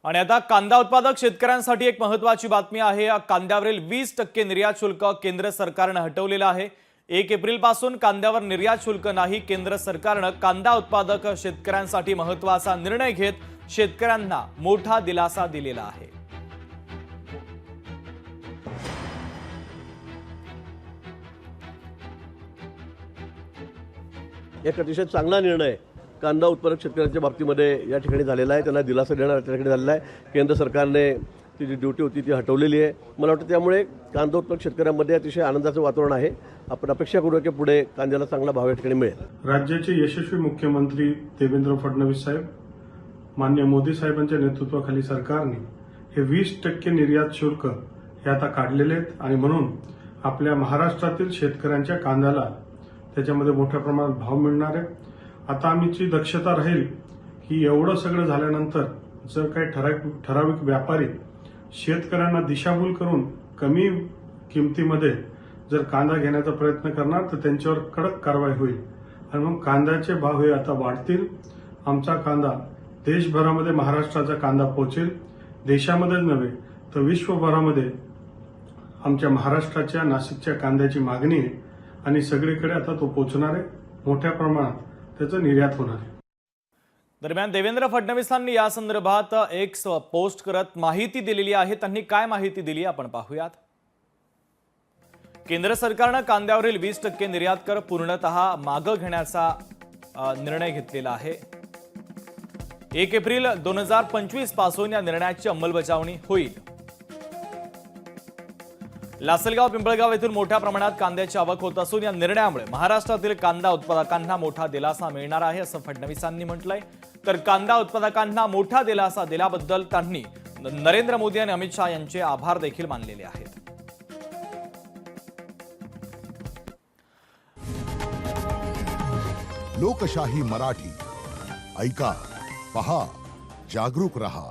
आणि आता कांदा उत्पादक शेतकऱ्यांसाठी एक महत्त्वाची बातमी आहे। या कांद्यावरील 20% निर्यात शुल्क केंद्र सरकारने हटवलेलं आहे। 1 एप्रिल पासून कांद्यावर निर्यात शुल्क नाही। केंद्र सरकारने कांदा उत्पादक शेतकऱ्यांसाठी महत्त्वाचा निर्णय घेत शेतकऱ्यांना मोठा दिलासा दिलेला आहे। एक अतिशय चांगला निर्णय कांदा उत्पादक शेतकऱ्यांच्या बाबतीमध्ये या ठिकाणी झालेला आहे। त्यांना दिलासा देणारा त्या ठिकाणी झालेला आहे। केंद्र सरकारने ती जी ड्यूटी होती ती हटवलेली आहे। मला वाटतं त्यामुळे कांदा उत्पादक शेतकऱ्यांमध्ये अतिशय आनंदाचं वातावरण आहे। आपण अपेक्षा करूया की पुढे कांद्याला चांगला भाव या ठिकाणी मिळेल। राज्याचे यशस्वी मुख्यमंत्री देवेंद्र फडणवीस साहेब, माननीय मोदी साहेबांच्या नेतृत्वाखाली सरकारने हे 20% निर्यात शुल्क हे आता काढलेले आहेत आणि म्हणून आपल्या महाराष्ट्रातील शेतकऱ्यांच्या कांद्याला त्याच्यामध्ये मोठ्या प्रमाणात भाव मिळणार आहे। आता आमची दक्षता राहील की एवढं सगळं झाल्यानंतर जर काही ठराविक व्यापारी शेतकऱ्यांना दिशाभूल करून कमी किमतीमध्ये जर कांदा घेण्याचा प्रयत्न करणार तर त्यांच्यावर कडक कारवाई होईल आणि मग कांद्याचे भाव हे आता वाढतील। आमचा कांदा देशभरामध्ये महाराष्ट्राचा कांदा पोहोचेल। देशामध्येच नव्हे तर विश्वभरामध्ये आमच्या महाराष्ट्राच्या नाशिकच्या कांद्याची मागणी आहे आणि सगळीकडे आता तो पोहोचणार आहे। मोठ्या प्रमाणात त्याचं निर्यात होणार आहे। दरम्यान देवेंद्र फडणवीसांनी या संदर्भात एक पोस्ट करत माहिती दिलेली आहे। त्यांनी काय माहिती दिली आपण पाहूयात। केंद्र सरकारने कांद्यावरील 20% निर्यात कर पूर्णतः मागे घेण्याचा निर्णय घेतलेला आहे। 1 एप्रिल 2025 पासून या निर्णयाची अंमलबजावणी होईल। लासलगाव पिंपळगाव येथून मोठ्या प्रमाणात कांद्याची आवक होत असून या निर्णयामुळे महाराष्ट्रातील कांदा उत्पादकांना मोठा दिलासा मिळणार आहे असं फडणवीसांनी म्हटलंय। तर कांदा उत्पादकांना मोठा दिलासा दिल्याबद्दल त्यांनी नरेंद्र मोदी आणि अमित शहा यांचे आभार देखील मानलेले आहेत। लोकशाही मराठी ऐका, पहा, जागरूक रहा।